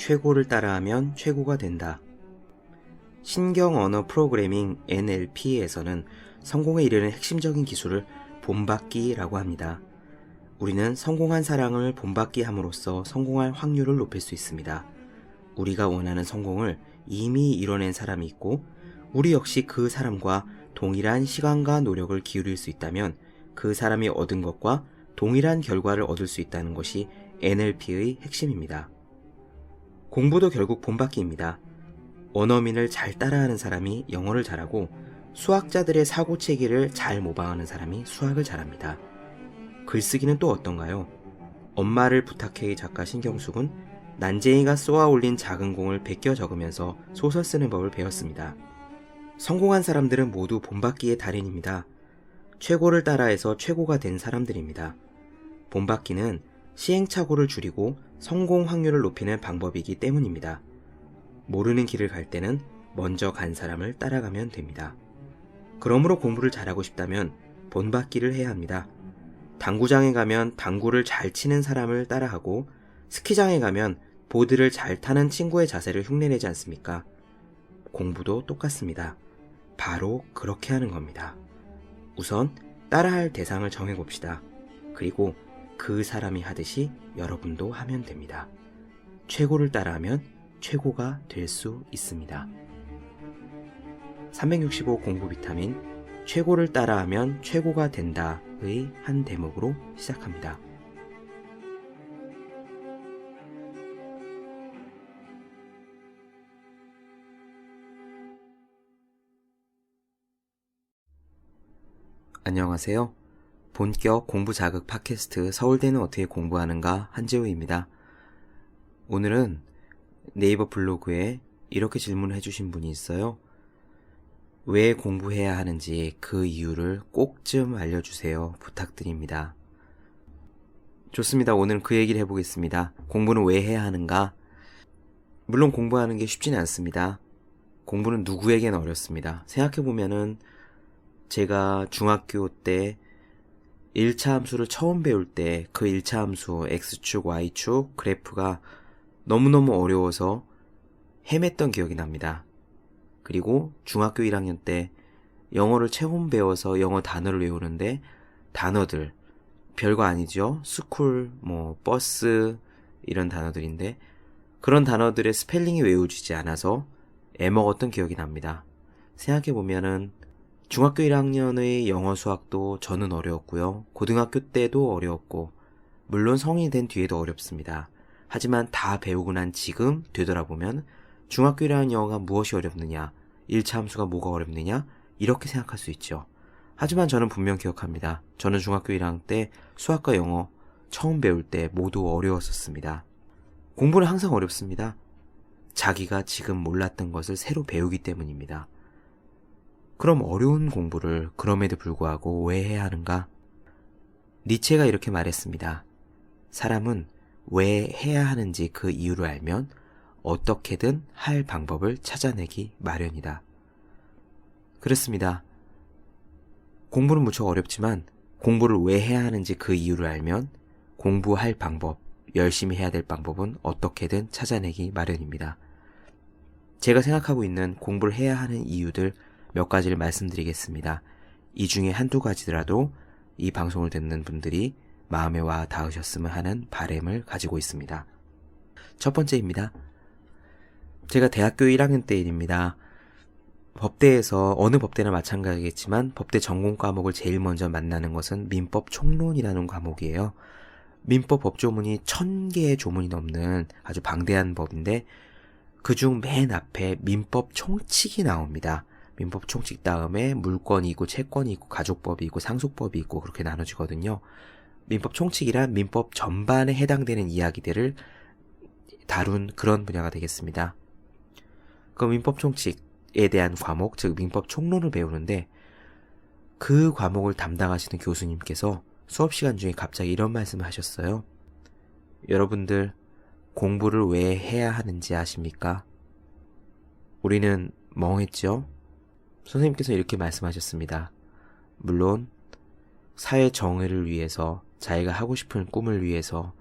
최고를 따라하면 최고가 된다. 신경언어 프로그래밍 NLP에서는 성공에 이르는 핵심적인 기술을 본받기라고 합니다. 우리는 성공한 사람을 본받기 함으로써 성공할 확률을 높일 수 있습니다. 우리가 원하는 성공을 이미 이뤄낸 사람이 있고 우리 역시 그 사람과 동일한 시간과 노력을 기울일 수 있다면 그 사람이 얻은 것과 동일한 결과를 얻을 수 있다는 것이 NLP의 핵심입니다. 공부도 결국 본받기입니다. 원어민을 잘 따라하는 사람이 영어를 잘하고 수학자들의 사고체계를 잘 모방하는 사람이 수학을 잘합니다. 글쓰기는 또 어떤가요? 엄마를 부탁해의 작가 신경숙은 난쟁이가 쏘아 올린 작은 공을 베껴 적으면서 소설 쓰는 법을 배웠습니다. 성공한 사람들은 모두 본받기의 달인입니다. 최고를 따라해서 최고가 된 사람들입니다. 본받기는 시행착오를 줄이고 성공 확률을 높이는 방법이기 때문입니다. 모르는 길을 갈 때는 먼저 간 사람을 따라가면 됩니다. 그러므로 공부를 잘하고 싶다면 본받기를 해야 합니다. 당구장에 가면 당구를 잘 치는 사람을 따라하고 스키장에 가면 보드를 잘 타는 친구의 자세를 흉내내지 않습니까? 공부도 똑같습니다. 바로 그렇게 하는 겁니다. 우선 따라할 대상을 정해봅시다. 그리고 그 사람이 하듯이 여러분도 하면 됩니다. 최고를 따라하면 최고가 될 수 있습니다. 365 공부 비타민 최고를 따라하면 최고가 된다의 한 대목으로 시작합니다. 안녕하세요. 본격 공부 자극 팟캐스트 서울대는 어떻게 공부하는가 한재우입니다. 오늘은 네이버 블로그에 이렇게 질문을 해주신 분이 있어요. 왜 공부해야 하는지 그 이유를 꼭 좀 알려주세요. 부탁드립니다. 좋습니다. 오늘은 그 얘기를 해보겠습니다. 공부는 왜 해야 하는가? 물론 공부하는 게 쉽지는 않습니다. 공부는 누구에게나 어렵습니다. 생각해보면은 제가 중학교 때 1차 함수를 처음 배울 때 그 1차 함수 X축, Y축 그래프가 너무너무 어려워서 헤맸던 기억이 납니다. 그리고 중학교 1학년 때 영어를 처음 배워서 영어 단어를 외우는데 단어들 별거 아니죠. 스쿨, 버스 이런 단어들인데 그런 단어들의 스펠링이 외워지지 않아서 애먹었던 기억이 납니다. 생각해보면은 중학교 1학년의 영어 수학도 저는 어려웠고요. 고등학교 때도 어려웠고 물론 성인이 된 뒤에도 어렵습니다. 하지만 다 배우고 난 지금 되돌아보면 중학교 1학년 영어가 무엇이 어렵느냐, 1차 함수가 뭐가 어렵느냐 이렇게 생각할 수 있죠. 하지만 저는 분명 기억합니다. 저는 중학교 1학년 때 수학과 영어 처음 배울 때 모두 어려웠었습니다. 공부는 항상 어렵습니다. 자기가 지금 몰랐던 것을 새로 배우기 때문입니다. 그럼 어려운 공부를 그럼에도 불구하고 왜 해야 하는가? 니체가 이렇게 말했습니다. 사람은 왜 해야 하는지 그 이유를 알면 어떻게든 할 방법을 찾아내기 마련이다. 그렇습니다. 공부는 무척 어렵지만 공부를 왜 해야 하는지 그 이유를 알면 공부할 방법, 열심히 해야 될 방법은 어떻게든 찾아내기 마련입니다. 제가 생각하고 있는 공부를 해야 하는 이유들 몇 가지를 말씀드리겠습니다. 이 중에 한두 가지더라도 이 방송을 듣는 분들이 마음에 와 닿으셨으면 하는 바람을 가지고 있습니다. 첫 번째입니다. 제가 대학교 1학년 때 일입니다. 법대에서 어느 법대나 마찬가지겠지만 법대 전공 과목을 제일 먼저 만나는 것은 민법 총론이라는 과목이에요. 민법 법조문이 1000개의 조문이 넘는 아주 방대한 법인데 그중 맨 앞에 민법 총칙이 나옵니다. 민법 총칙 다음에 물권이 있고 채권이 있고 가족법이 있고 상속법이 있고 그렇게 나눠지거든요. 민법 총칙이란 민법 전반에 해당되는 이야기들을 다룬 그런 분야가 되겠습니다. 그 민법 총칙에 대한 과목, 즉 민법 총론을 배우는데 그 과목을 담당하시는 교수님께서 수업 시간 중에 갑자기 이런 말씀을 하셨어요. 여러분들 공부를 왜 해야 하는지 아십니까? 우리는 멍했죠? 선생님께서 이렇게 말씀하셨습니다. 물론 사회 정의를 위해서 자기가 하고 싶은 꿈을 위해서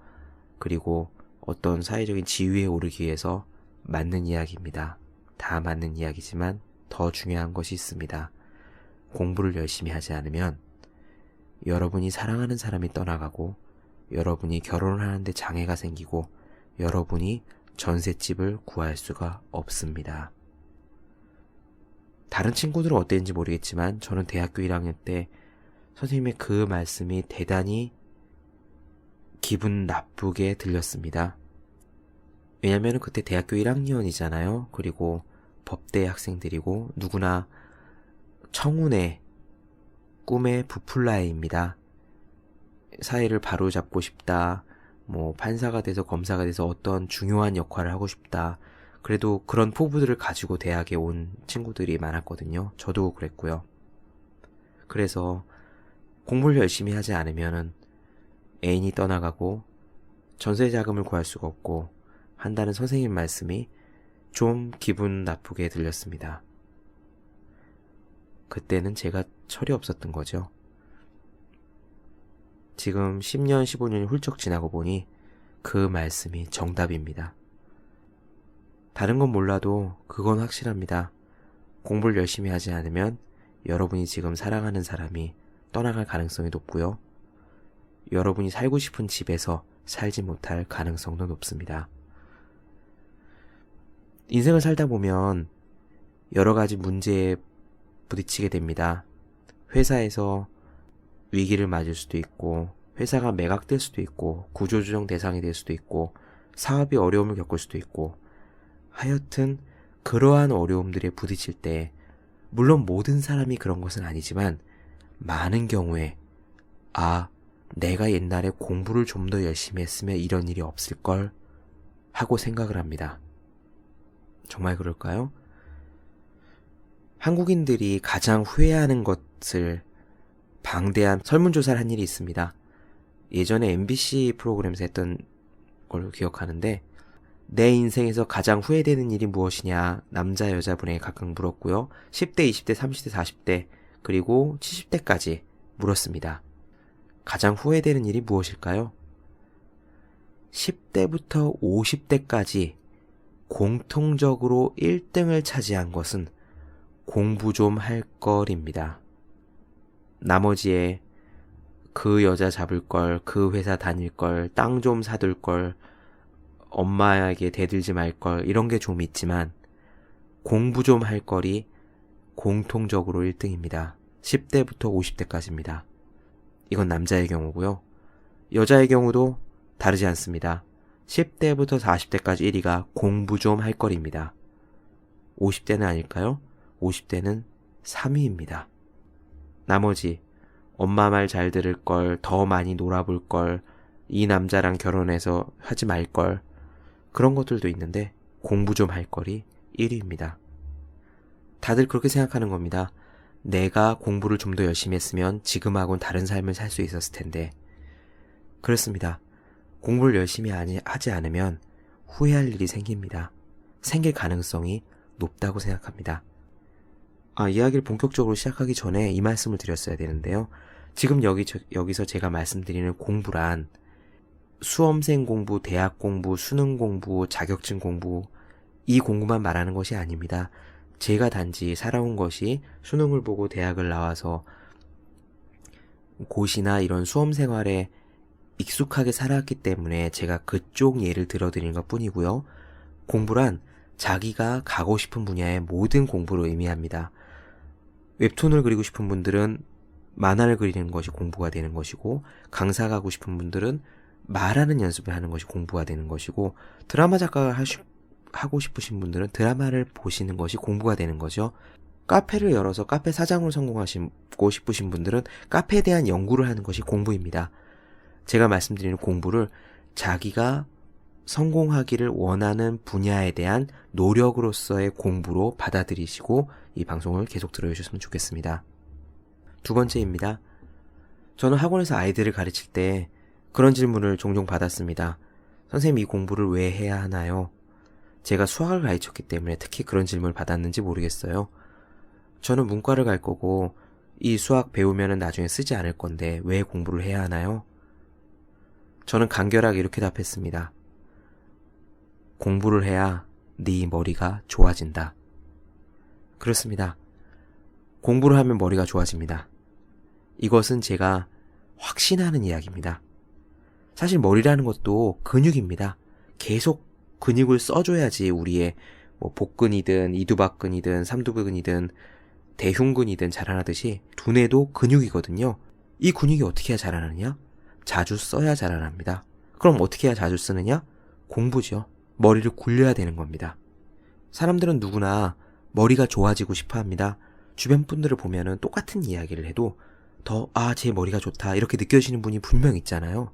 그리고 어떤 사회적인 지위에 오르기 위해서 맞는 이야기입니다. 다 맞는 이야기지만 더 중요한 것이 있습니다. 공부를 열심히 하지 않으면 여러분이 사랑하는 사람이 떠나가고, 여러분이 결혼을 하는데 장애가 생기고, 여러분이 전셋집을 구할 수가 없습니다. 다른 친구들은 어땠는지 모르겠지만 저는 대학교 1학년 때 선생님의 그 말씀이 대단히 기분 나쁘게 들렸습니다. 왜냐면 그때 대학교 1학년이잖아요. 그리고 법대 학생들이고 누구나 청운의 꿈의 부풀라에입니다. 사회를 바로잡고 싶다, 판사가 돼서 검사가 돼서 어떤 중요한 역할을 하고 싶다. 그래도 그런 포부들을 가지고 대학에 온 친구들이 많았거든요. 저도 그랬고요. 그래서 공부를 열심히 하지 않으면 애인이 떠나가고 전세 자금을 구할 수가 없고 한다는 선생님 말씀이 좀 기분 나쁘게 들렸습니다. 그때는 제가 철이 없었던 거죠. 지금 10년, 15년이 훌쩍 지나고 보니 그 말씀이 정답입니다. 다른 건 몰라도 그건 확실합니다. 공부를 열심히 하지 않으면 여러분이 지금 사랑하는 사람이 떠나갈 가능성이 높고요. 여러분이 살고 싶은 집에서 살지 못할 가능성도 높습니다. 인생을 살다 보면 여러 가지 문제에 부딪히게 됩니다. 회사에서 위기를 맞을 수도 있고, 회사가 매각될 수도 있고, 구조조정 대상이 될 수도 있고, 사업이 어려움을 겪을 수도 있고, 하여튼 그러한 어려움들에 부딪힐 때, 물론 모든 사람이 그런 것은 아니지만 많은 경우에 내가 옛날에 공부를 좀 더 열심히 했으면 이런 일이 없을걸 하고 생각을 합니다. 정말 그럴까요? 한국인들이 가장 후회하는 것을 방대한 설문조사를 한 일이 있습니다. 예전에 MBC 프로그램에서 했던 걸로 기억하는데, 내 인생에서 가장 후회되는 일이 무엇이냐 남자 여자분에게 각각 물었고요. 10대, 20대, 30대, 40대 그리고 70대까지 물었습니다. 가장 후회되는 일이 무엇일까요? 10대부터 50대까지 공통적으로 1등을 차지한 것은 공부 좀 할 걸입니다. 나머지에 그 여자 잡을 걸, 그 회사 다닐 걸, 땅 좀 사둘 걸, 엄마에게 대들지 말 걸, 이런 게 좀 있지만 공부 좀 할 걸이 공통적으로 1등입니다. 10대부터 50대까지입니다. 이건 남자의 경우고요. 여자의 경우도 다르지 않습니다. 10대부터 40대까지 1위가 공부 좀 할 걸입니다. 50대는 아닐까요? 50대는 3위입니다. 나머지 엄마 말 잘 들을 걸, 더 많이 놀아볼 걸, 이 남자랑 결혼해서 하지 말 걸, 그런 것들도 있는데 공부 좀 할 거리 1위입니다. 다들 그렇게 생각하는 겁니다. 내가 공부를 좀 더 열심히 했으면 지금하고는 다른 삶을 살 수 있었을 텐데. 그렇습니다. 공부를 열심히 하지 않으면 후회할 일이 생깁니다. 생길 가능성이 높다고 생각합니다. 이야기를 본격적으로 시작하기 전에 이 말씀을 드렸어야 되는데요. 지금 여기서 제가 말씀드리는 공부란 수험생 공부, 대학 공부, 수능 공부, 자격증 공부, 이 공부만 말하는 것이 아닙니다. 제가 단지 살아온 것이 수능을 보고 대학을 나와서 고시나 이런 수험 생활에 익숙하게 살았기 때문에 제가 그쪽 예를 들어드리는 것 뿐이고요. 공부란 자기가 가고 싶은 분야의 모든 공부를 의미합니다. 웹툰을 그리고 싶은 분들은 만화를 그리는 것이 공부가 되는 것이고, 강사 가고 싶은 분들은 말하는 연습을 하는 것이 공부가 되는 것이고, 드라마 작가가 하고 싶으신 분들은 드라마를 보시는 것이 공부가 되는 거죠. 카페를 열어서 카페 사장으로 성공하시고 싶으신 분들은 카페에 대한 연구를 하는 것이 공부입니다. 제가 말씀드리는 공부를 자기가 성공하기를 원하는 분야에 대한 노력으로서의 공부로 받아들이시고 이 방송을 계속 들어주셨으면 좋겠습니다. 두 번째입니다. 저는 학원에서 아이들을 가르칠 때 그런 질문을 종종 받았습니다. 선생님, 이 공부를 왜 해야 하나요? 제가 수학을 가르쳤기 때문에 특히 그런 질문을 받았는지 모르겠어요. 저는 문과를 갈 거고 이 수학 배우면 나중에 쓰지 않을 건데 왜 공부를 해야 하나요? 저는 간결하게 이렇게 답했습니다. 공부를 해야 네 머리가 좋아진다. 그렇습니다. 공부를 하면 머리가 좋아집니다. 이것은 제가 확신하는 이야기입니다. 사실 머리라는 것도 근육입니다. 계속 근육을 써줘야지 우리의 복근이든 이두박근이든 삼두근이든 대흉근이든 자라나듯이 두뇌도 근육이거든요. 이 근육이 어떻게 해야 자라나느냐? 자주 써야 자라납니다. 그럼 어떻게 해야 자주 쓰느냐? 공부죠. 머리를 굴려야 되는 겁니다. 사람들은 누구나 머리가 좋아지고 싶어 합니다. 주변 분들을 보면은 똑같은 이야기를 해도 제 머리가 좋다 이렇게 느껴지는 분이 분명 있잖아요.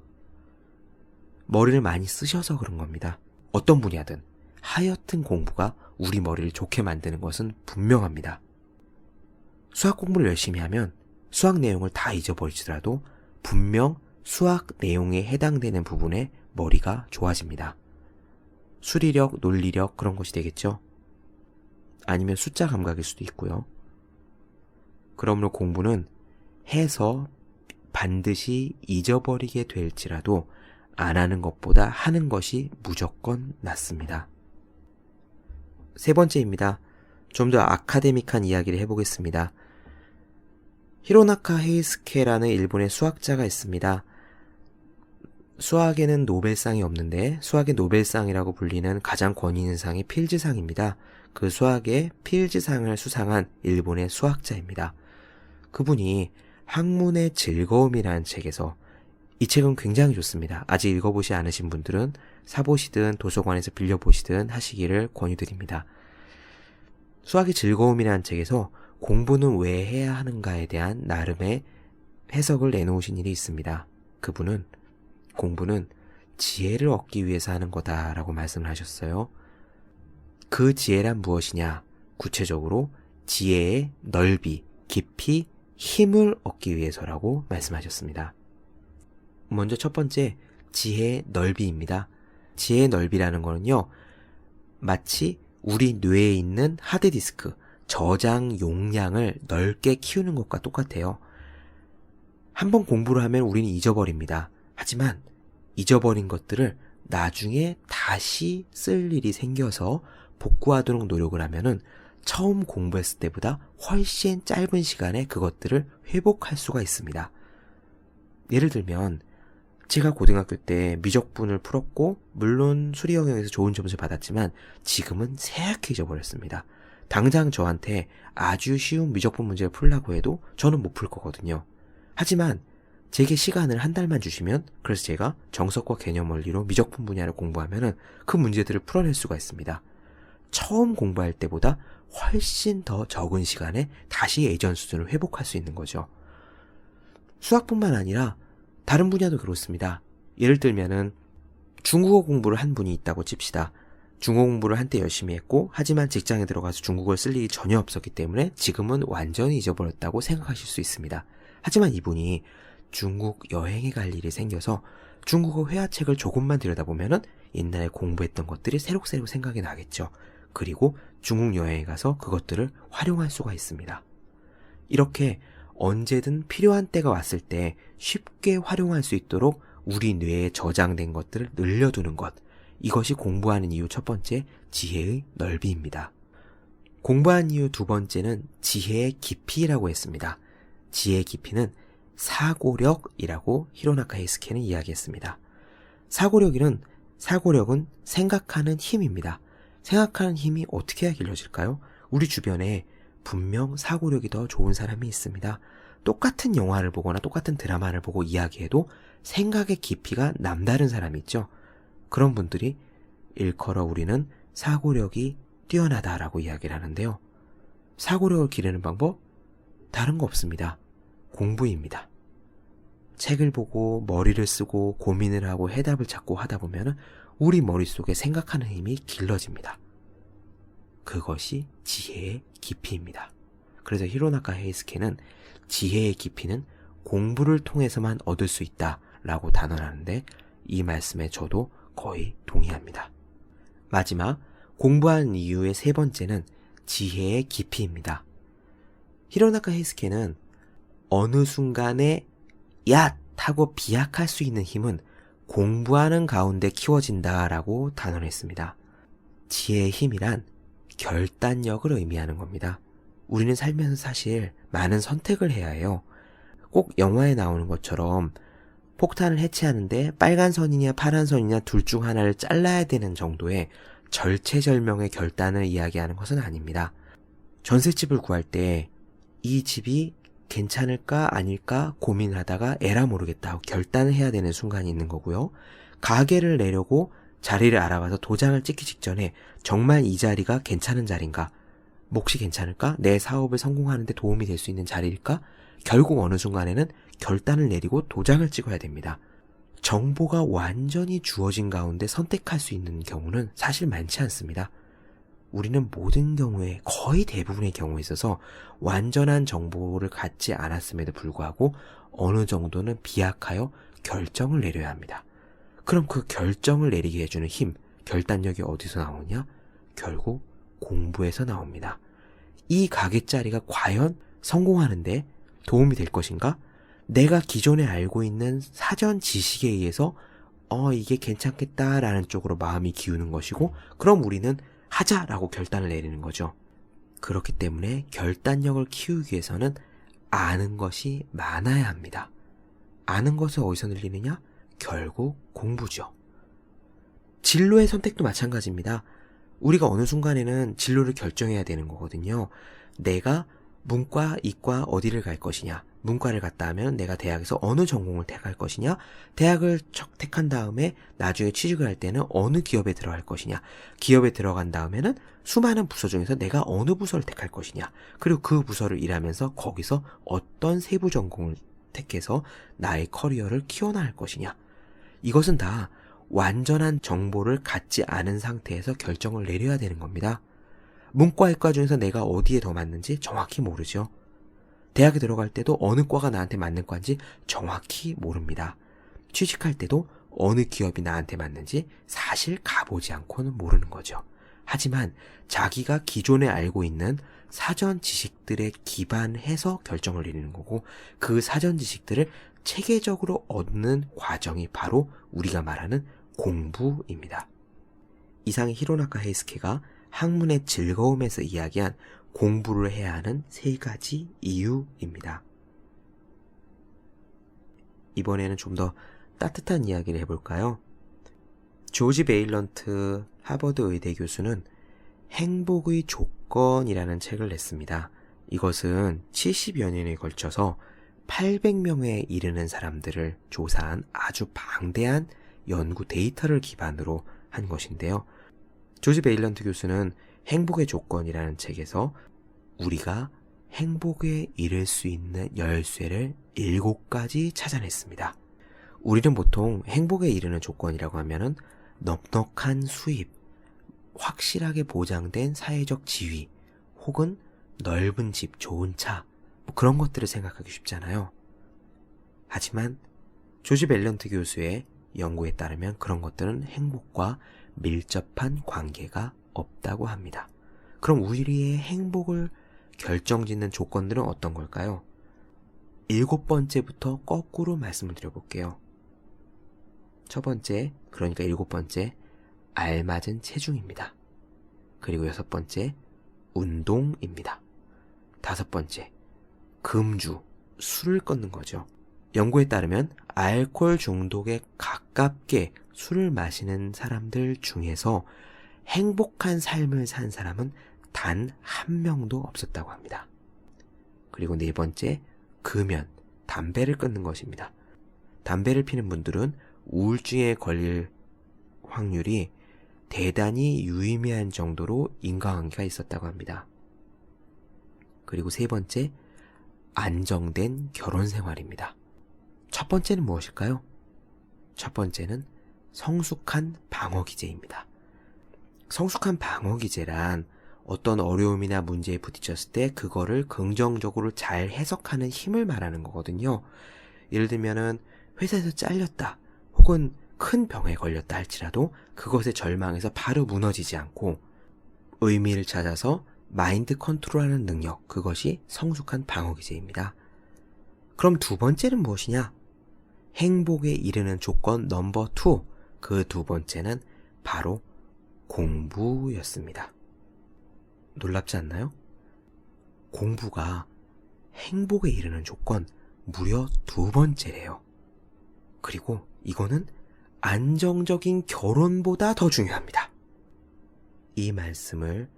머리를 많이 쓰셔서 그런 겁니다. 어떤 분야든 하여튼 공부가 우리 머리를 좋게 만드는 것은 분명합니다. 수학 공부를 열심히 하면 수학 내용을 다 잊어버리더라도 분명 수학 내용에 해당되는 부분에 머리가 좋아집니다. 수리력, 논리력 그런 것이 되겠죠. 아니면 숫자 감각일 수도 있고요. 그러므로 공부는 해서 반드시 잊어버리게 될지라도 안 하는 것보다 하는 것이 무조건 낫습니다. 세 번째입니다. 좀 더 아카데믹한 이야기를 해보겠습니다. 히로나카 헤이스케라는 일본의 수학자가 있습니다. 수학에는 노벨상이 없는데 수학의 노벨상이라고 불리는 가장 권위 있는 상이 필즈상입니다. 그 수학의 필즈상을 수상한 일본의 수학자입니다. 그분이 학문의 즐거움이라는 책에서 이 책은 굉장히 좋습니다. 아직 읽어보지 않으신 분들은 사보시든 도서관에서 빌려보시든 하시기를 권유드립니다. 수학의 즐거움이라는 책에서 공부는 왜 해야 하는가에 대한 나름의 해석을 내놓으신 일이 있습니다. 그분은 공부는 지혜를 얻기 위해서 하는 거다라고 말씀을 하셨어요. 그 지혜란 무엇이냐? 구체적으로 지혜의 넓이, 깊이, 힘을 얻기 위해서라고 말씀하셨습니다. 먼저 첫 번째, 지혜의 넓이입니다. 지혜의 넓이라는 거는요, 마치 우리 뇌에 있는 하드디스크, 저장 용량을 넓게 키우는 것과 똑같아요. 한번 공부를 하면 우리는 잊어버립니다. 하지만 잊어버린 것들을 나중에 다시 쓸 일이 생겨서 복구하도록 노력을 하면은 처음 공부했을 때보다 훨씬 짧은 시간에 그것들을 회복할 수가 있습니다. 예를 들면 제가 고등학교 때 미적분을 풀었고 물론 수리 영역에서 좋은 점수를 받았지만 지금은 새하얗게 잊어버렸습니다. 당장 저한테 아주 쉬운 미적분 문제를 풀라고 해도 저는 못 풀 거거든요. 하지만 제게 시간을 한 달만 주시면 그래서 제가 정석과 개념 원리로 미적분 분야를 공부하면은 그 문제들을 풀어낼 수가 있습니다. 처음 공부할 때보다 훨씬 더 적은 시간에 다시 예전 수준을 회복할 수 있는 거죠. 수학뿐만 아니라 다른 분야도 그렇습니다. 예를 들면은 중국어 공부를 한 분이 있다고 칩시다. 중국어 공부를 한때 열심히 했고 하지만 직장에 들어가서 중국어를 쓸 일이 전혀 없었기 때문에 지금은 완전히 잊어버렸다고 생각하실 수 있습니다. 하지만 이분이 중국 여행에 갈 일이 생겨서 중국어 회화책을 조금만 들여다보면은 옛날에 공부했던 것들이 새록새록 생각이 나겠죠. 그리고 중국 여행에 가서 그것들을 활용할 수가 있습니다. 이렇게 언제든 필요한 때가 왔을 때 쉽게 활용할 수 있도록 우리 뇌에 저장된 것들을 늘려두는 것. 이것이 공부하는 이유 첫 번째, 지혜의 넓이입니다. 공부하는 이유 두 번째는 지혜의 깊이라고 했습니다. 지혜의 깊이는 사고력이라고 히로나카 헤이스케는 이야기했습니다. 사고력은 생각하는 힘입니다. 생각하는 힘이 어떻게 해야 길러질까요? 우리 주변에 분명 사고력이 더 좋은 사람이 있습니다. 똑같은 영화를 보거나 똑같은 드라마를 보고 이야기해도 생각의 깊이가 남다른 사람이 있죠. 그런 분들이 일컬어 우리는 사고력이 뛰어나다라고 이야기를 하는데요. 사고력을 기르는 방법? 다른 거 없습니다. 공부입니다. 책을 보고 머리를 쓰고 고민을 하고 해답을 찾고 하다 보면 우리 머릿속에 생각하는 힘이 길러집니다. 그것이 지혜의 깊이입니다. 그래서 히로나카 헤이스케는 지혜의 깊이는 공부를 통해서만 얻을 수 있다라고 단언하는데 이 말씀에 저도 거의 동의합니다. 마지막 공부하는 이유의 세 번째는 지혜의 깊이입니다. 히로나카 헤이스케는 어느 순간에 야! 하고 비약할 수 있는 힘은 공부하는 가운데 키워진다라고 단언했습니다. 지혜의 힘이란 결단력을 의미하는 겁니다. 우리는 살면서 사실 많은 선택을 해야 해요. 꼭 영화에 나오는 것처럼 폭탄을 해체하는데 빨간 선이냐 파란 선이냐 둘 중 하나를 잘라야 되는 정도의 절체절명의 결단을 이야기하는 것은 아닙니다. 전셋집을 구할 때 이 집이 괜찮을까 아닐까 고민하다가 에라 모르겠다 하고 결단을 해야 되는 순간이 있는 거고요. 가게를 내려고 자리를 알아봐서 도장을 찍기 직전에 정말 이 자리가 괜찮은 자리인가? 몫이 괜찮을까? 내 사업을 성공하는 데 도움이 될 수 있는 자리일까? 결국 어느 순간에는 결단을 내리고 도장을 찍어야 됩니다. 정보가 완전히 주어진 가운데 선택할 수 있는 경우는 사실 많지 않습니다. 우리는 모든 경우에 거의 대부분의 경우에 있어서 완전한 정보를 갖지 않았음에도 불구하고 어느 정도는 비약하여 결정을 내려야 합니다. 그럼 그 결정을 내리게 해주는 힘, 결단력이 어디서 나오냐? 결국 공부에서 나옵니다. 이 가게자리가 과연 성공하는데 도움이 될 것인가? 내가 기존에 알고 있는 사전 지식에 의해서 이게 괜찮겠다라는 쪽으로 마음이 기우는 것이고, 그럼 우리는 하자라고 결단을 내리는 거죠. 그렇기 때문에 결단력을 키우기 위해서는 아는 것이 많아야 합니다. 아는 것을 어디서 늘리느냐? 결국 공부죠. 진로의 선택도 마찬가지입니다. 우리가 어느 순간에는 진로를 결정해야 되는 거거든요. 내가 문과, 이과 어디를 갈 것이냐. 문과를 갔다 하면 내가 대학에서 어느 전공을 택할 것이냐. 대학을 택한 다음에 나중에 취직을 할 때는 어느 기업에 들어갈 것이냐. 기업에 들어간 다음에는 수많은 부서 중에서 내가 어느 부서를 택할 것이냐. 그리고 그 부서를 일하면서 거기서 어떤 세부 전공을 택해서 나의 커리어를 키워나갈 것이냐. 이것은 다 완전한 정보를 갖지 않은 상태에서 결정을 내려야 되는 겁니다. 문과이과 중에서 내가 어디에 더 맞는지 정확히 모르죠. 대학에 들어갈 때도 어느 과가 나한테 맞는 과인지 정확히 모릅니다. 취직할 때도 어느 기업이 나한테 맞는지 사실 가보지 않고는 모르는 거죠. 하지만 자기가 기존에 알고 있는 사전 지식들에 기반해서 결정을 내리는 거고, 그 사전 지식들을 체계적으로 얻는 과정이 바로 우리가 말하는 공부입니다. 이상의 히로나카 헤이스케가 학문의 즐거움에서 이야기한 공부를 해야 하는 3가지 이유입니다. 이번에는 좀 더 따뜻한 이야기를 해볼까요? 조지 베일런트 하버드 의대 교수는 행복의 조건이라는 책을 냈습니다. 이것은 70여 년에 걸쳐서 800명에 이르는 사람들을 조사한 아주 방대한 연구 데이터를 기반으로 한 것인데요. 조지 베일런트 교수는 행복의 조건이라는 책에서 우리가 행복에 이를 수 있는 열쇠를 7가지 찾아냈습니다. 우리는 보통 행복에 이르는 조건이라고 하면은 넉넉한 수입, 확실하게 보장된 사회적 지위, 혹은 넓은 집, 좋은 차, 그런 것들을 생각하기 쉽잖아요. 하지만 조지 베일런트 교수의 연구에 따르면 그런 것들은 행복과 밀접한 관계가 없다고 합니다. 그럼 우리의 행복을 결정짓는 조건들은 어떤 걸까요? 7번째부터 거꾸로 말씀을 드려볼게요. 첫 번째, 그러니까 7번째, 알맞은 체중입니다. 그리고 6번째, 운동입니다. 5번째, 금주, 술을 끊는 거죠. 연구에 따르면 알코올 중독에 가깝게 술을 마시는 사람들 중에서 행복한 삶을 산 사람은 단 1명도 없었다고 합니다. 그리고 4번째, 금연, 담배를 끊는 것입니다. 담배를 피는 분들은 우울증에 걸릴 확률이 대단히 유의미한 정도로 인과관계가 있었다고 합니다. 그리고 3번째, 안정된 결혼 생활입니다. 첫 번째는 무엇일까요? 첫 번째는 성숙한 방어 기제입니다. 성숙한 방어 기제란 어떤 어려움이나 문제에 부딪혔을 때 그거를 긍정적으로 잘 해석하는 힘을 말하는 거거든요. 예를 들면은 회사에서 잘렸다, 혹은 큰 병에 걸렸다 할지라도 그것에 절망해서 바로 무너지지 않고 의미를 찾아서 마인드 컨트롤하는 능력, 그것이 성숙한 방어 기제입니다. 그럼 2번째는 무엇이냐? 행복에 이르는 조건 넘버 2, 그 2번째는 바로 공부였습니다. 놀랍지 않나요? 공부가 행복에 이르는 조건 무려 2번째래요. 그리고 이거는 안정적인 결혼보다 더 중요합니다. 이 말씀을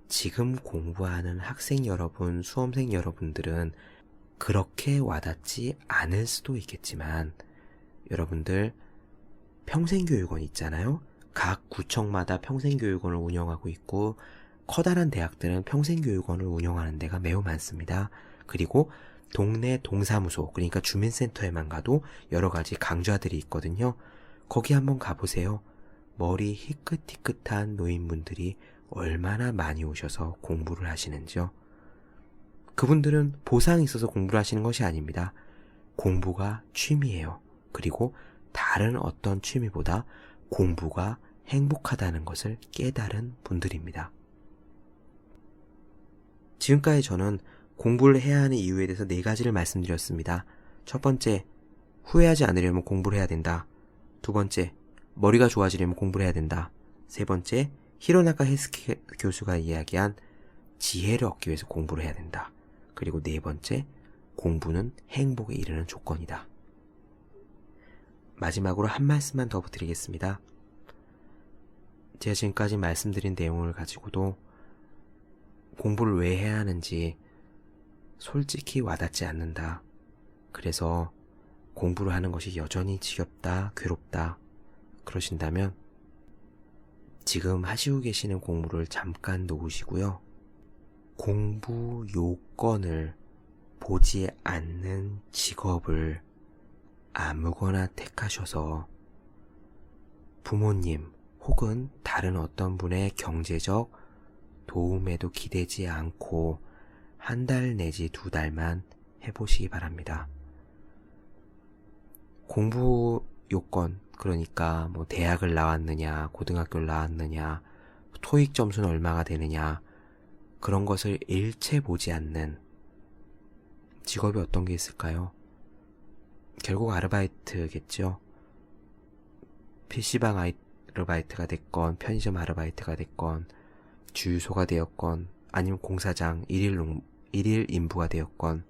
지금 공부하는 학생 여러분, 수험생 여러분들은 그렇게 와닿지 않을 수도 있겠지만 여러분들 평생교육원 있잖아요. 각 구청마다 평생교육원을 운영하고 있고 커다란 대학들은 평생교육원을 운영하는 데가 매우 많습니다. 그리고 동네 동사무소, 그러니까 주민센터에만 가도 여러 가지 강좌들이 있거든요. 거기 한번 가보세요. 머리 희끗희끗한 노인분들이 얼마나 많이 오셔서 공부를 하시는지요. 그분들은 보상이 있어서 공부를 하시는 것이 아닙니다. 공부가 취미예요. 그리고 다른 어떤 취미보다 공부가 행복하다는 것을 깨달은 분들입니다. 지금까지 저는 공부를 해야 하는 이유에 대해서 4가지를 말씀드렸습니다. 첫 번째, 후회하지 않으려면 공부를 해야 된다. 두 번째, 머리가 좋아지려면 공부를 해야 된다. 세 번째, 히로나카 헤스케 교수가 이야기한 지혜를 얻기 위해서 공부를 해야 된다. 그리고 네 번째, 공부는 행복에 이르는 조건이다. 마지막으로 한 말씀만 더 드리겠습니다. 제가 지금까지 말씀드린 내용을 가지고도 공부를 왜 해야 하는지 솔직히 와닿지 않는다. 그래서 공부를 하는 것이 여전히 지겹다, 괴롭다 그러신다면 지금 하시고 계시는 공부를 잠깐 놓으시고요. 공부 요건을 보지 않는 직업을 아무거나 택하셔서 부모님 혹은 다른 어떤 분의 경제적 도움에도 기대지 않고 1달 내지 2달만 해보시기 바랍니다. 공부 요건, 그러니까 뭐 대학을 나왔느냐, 고등학교를 나왔느냐, 토익 점수는 얼마가 되느냐, 그런 것을 일체 보지 않는 직업이 어떤 게 있을까요? 결국 아르바이트겠죠. PC방 아르바이트가 됐건, 편의점 아르바이트가 됐건, 주유소가 되었건, 아니면 공사장 일일 인부가 되었건,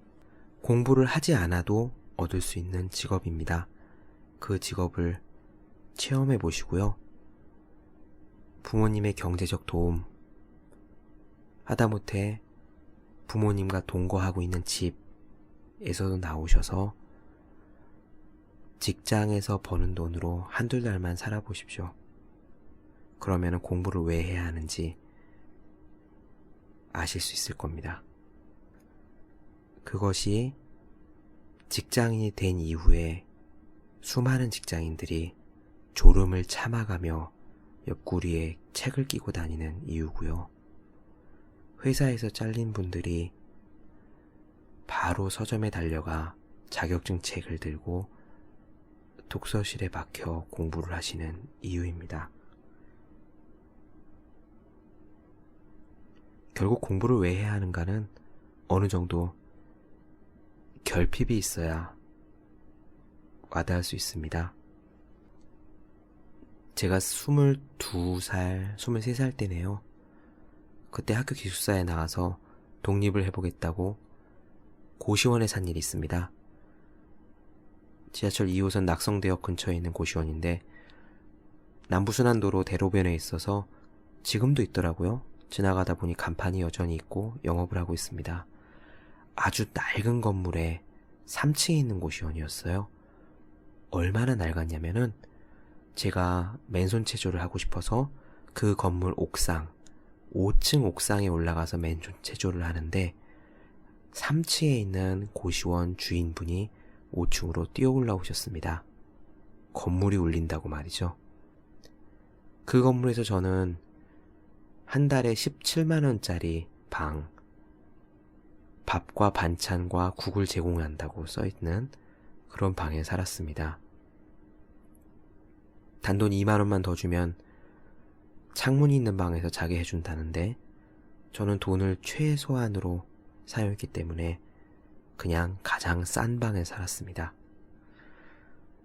공부를 하지 않아도 얻을 수 있는 직업입니다. 그 직업을 체험해 보시고요. 부모님의 경제적 도움, 하다못해 부모님과 동거하고 있는 집에서도 나오셔서 직장에서 버는 돈으로 1~2달만 살아보십시오. 그러면 공부를 왜 해야 하는지 아실 수 있을 겁니다. 그것이 직장인이 된 이후에 수많은 직장인들이 졸음을 참아가며 옆구리에 책을 끼고 다니는 이유고요. 회사에서 잘린 분들이 바로 서점에 달려가 자격증 책을 들고 독서실에 박혀 공부를 하시는 이유입니다. 결국 공부를 왜 해야 하는가는 어느 정도 결핍이 있어야 와닿을 수 있습니다. 제가 22살, 23살 때네요. 그때 학교 기숙사에 나와서 독립을 해보겠다고 고시원에 산 일이 있습니다. 지하철 2호선 낙성대역 근처에 있는 고시원인데 남부순환도로 대로변에 있어서 지금도 있더라고요. 지나가다 보니 간판이 여전히 있고 영업을 하고 있습니다. 아주 낡은 건물에 3층에 있는 고시원이었어요. 얼마나 낡았냐면은 제가 맨손 체조를 하고 싶어서 그 건물 옥상 5층 옥상에 올라가서 맨손 체조를 하는데 3층에 있는 고시원 주인분이 5층으로 뛰어 올라오셨습니다. 건물이 울린다고 말이죠. 그 건물에서 저는 한 달에 17만원짜리 방, 밥과 반찬과 국을 제공한다고 써있는 그런 방에 살았습니다. 단돈 2만원만 더 주면 창문이 있는 방에서 자게 해준다는데 저는 돈을 최소한으로 사용했기 때문에 그냥 가장 싼 방에 살았습니다.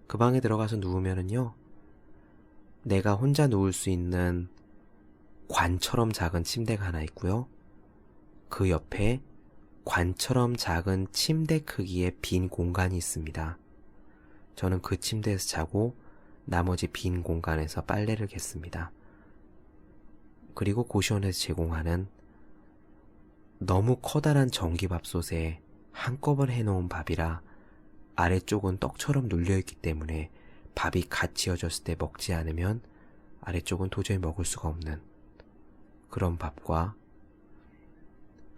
그 방에 들어가서 누우면은요, 내가 혼자 누울 수 있는 관처럼 작은 침대가 하나 있고요. 그 옆에 관처럼 작은 침대 크기의 빈 공간이 있습니다. 저는 그 침대에서 자고 나머지 빈 공간에서 빨래를 겠습니다. 그리고 고시원에서 제공하는 너무 커다란 전기밥솥에 한꺼번에 해놓은 밥이라 아래쪽은 떡처럼 눌려있기 때문에 밥이 갓 지어졌을 때 먹지 않으면 아래쪽은 도저히 먹을 수가 없는 그런 밥과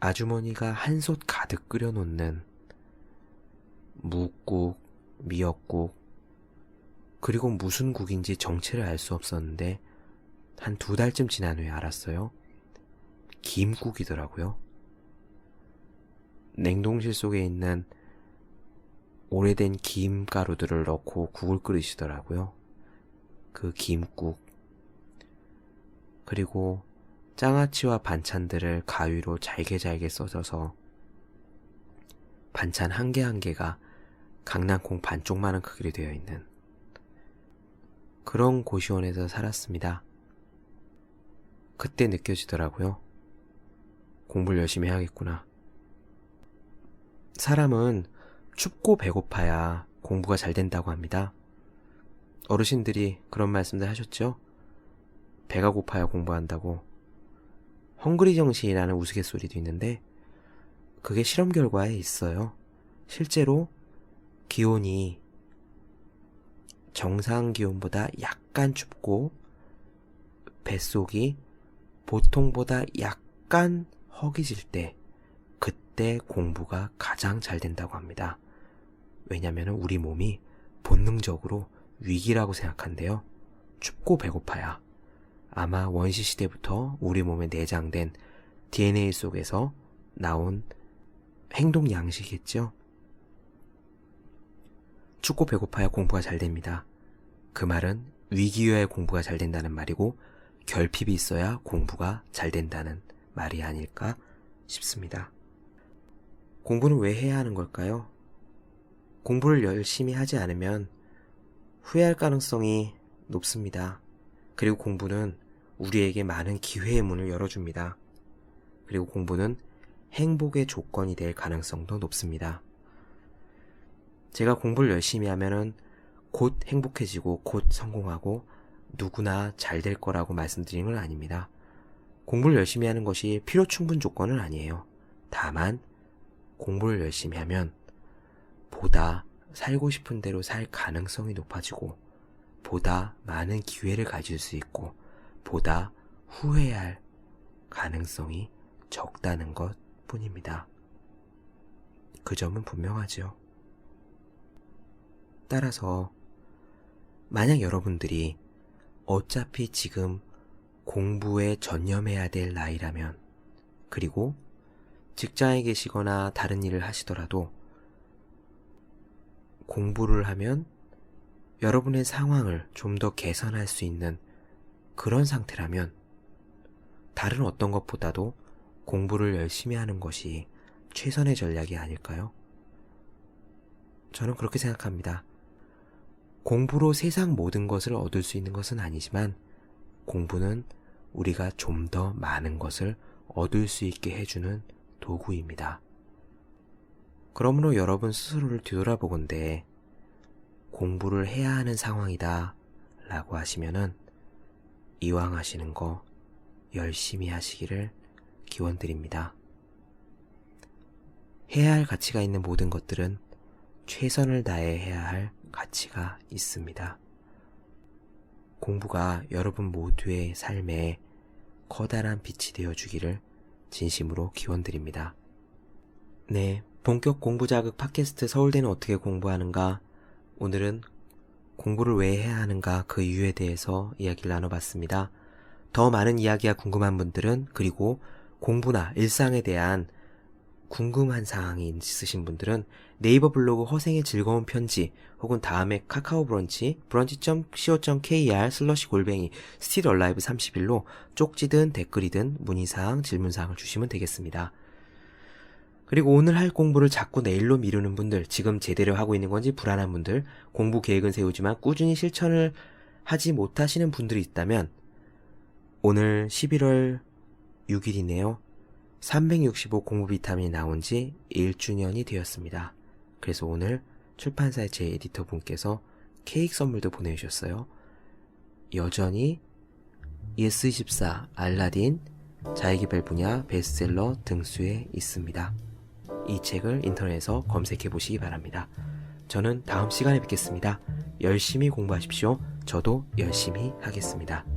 아주머니가 한솥 가득 끓여놓는 묵국, 미역국, 그리고 무슨 국인지 정체를 알 수 없었는데 한 2달쯤 지난 후에 알았어요. 김국이더라고요. 냉동실 속에 있는 오래된 김가루들을 넣고 국을 끓이시더라고요. 그 김국. 그리고 장아찌와 반찬들을 가위로 잘게 써져서 반찬 한 개 한 개가 강낭콩 반쪽만한 크기로 되어 있는 그런 고시원에서 살았습니다. 그때 느껴지더라고요. 공부를 열심히 해야겠구나. 사람은 춥고 배고파야 공부가 잘 된다고 합니다. 어르신들이 그런 말씀들 하셨죠? 배가 고파야 공부한다고. 헝그리 정신이라는 우스갯소리도 있는데 그게 실험 결과에 있어요. 실제로 기온이 정상 기온보다 약간 춥고 뱃속이 보통보다 약간 허기질 때 그때 공부가 가장 잘 된다고 합니다. 왜냐하면 우리 몸이 본능적으로 위기라고 생각한대요. 춥고 배고파야. 아마 원시시대부터 우리 몸에 내장된 DNA 속에서 나온 행동 양식이겠죠. 춥고 배고파야 공부가 잘 됩니다. 그 말은 위기여야 공부가 잘 된다는 말이고 결핍이 있어야 공부가 잘 된다는 말이 아닐까 싶습니다. 공부는 왜 해야 하는 걸까요? 공부를 열심히 하지 않으면 후회할 가능성이 높습니다. 그리고 공부는 우리에게 많은 기회의 문을 열어줍니다. 그리고 공부는 행복의 조건이 될 가능성도 높습니다. 제가 공부를 열심히 하면은 곧 행복해지고 곧 성공하고 누구나 잘 될 거라고 말씀드리는 건 아닙니다. 공부를 열심히 하는 것이 필요 충분 조건은 아니에요. 다만 공부를 열심히 하면 보다 살고 싶은 대로 살 가능성이 높아지고 보다 많은 기회를 가질 수 있고 보다 후회할 가능성이 적다는 것 뿐입니다. 그 점은 분명하죠. 따라서 만약 여러분들이 어차피 지금 공부에 전념해야 될 나이라면 그리고 직장에 계시거나 다른 일을 하시더라도 공부를 하면 여러분의 상황을 좀 더 개선할 수 있는 그런 상태라면 다른 어떤 것보다도 공부를 열심히 하는 것이 최선의 전략이 아닐까요? 저는 그렇게 생각합니다. 공부로 세상 모든 것을 얻을 수 있는 것은 아니지만 공부는 우리가 좀 더 많은 것을 얻을 수 있게 해주는 도구입니다. 그러므로 여러분 스스로를 뒤돌아보건대 공부를 해야 하는 상황이다 라고 하시면은 이왕 하시는 거 열심히 하시기를 기원드립니다. 해야 할 가치가 있는 모든 것들은 최선을 다해 해야 할 가치가 있습니다. 공부가 여러분 모두의 삶에 커다란 빛이 되어주기를 진심으로 기원드립니다. 네, 본격 공부자극 팟캐스트 서울대는 어떻게 공부하는가? 오늘은 공부를 왜 해야 하는가 그 이유에 대해서 이야기를 나눠봤습니다. 더 많은 이야기가 궁금한 분들은 그리고 공부나 일상에 대한 궁금한 사항이 있으신 분들은 네이버 블로그 허생의 즐거운 편지 혹은 다음에 카카오 브런치 brunch.co.kr/스틸얼라이브31로 쪽지든 댓글이든 문의사항 질문사항을 주시면 되겠습니다. 그리고 오늘 할 공부를 자꾸 내일로 미루는 분들, 지금 제대로 하고 있는 건지 불안한 분들, 공부 계획은 세우지만 꾸준히 실천을 하지 못하시는 분들이 있다면 오늘 11월 6일이네요. 365 공부 비타민이 나온 지 1주년이 되었습니다. 그래서 오늘 출판사의 제 에디터 분께서 케이크 선물도 보내주셨어요. 여전히 예스24, 알라딘, 자기계발 분야 베스트셀러 등수에 있습니다. 이 책을 인터넷에서 검색해 보시기 바랍니다. 저는 다음 시간에 뵙겠습니다. 열심히 공부하십시오. 저도 열심히 하겠습니다.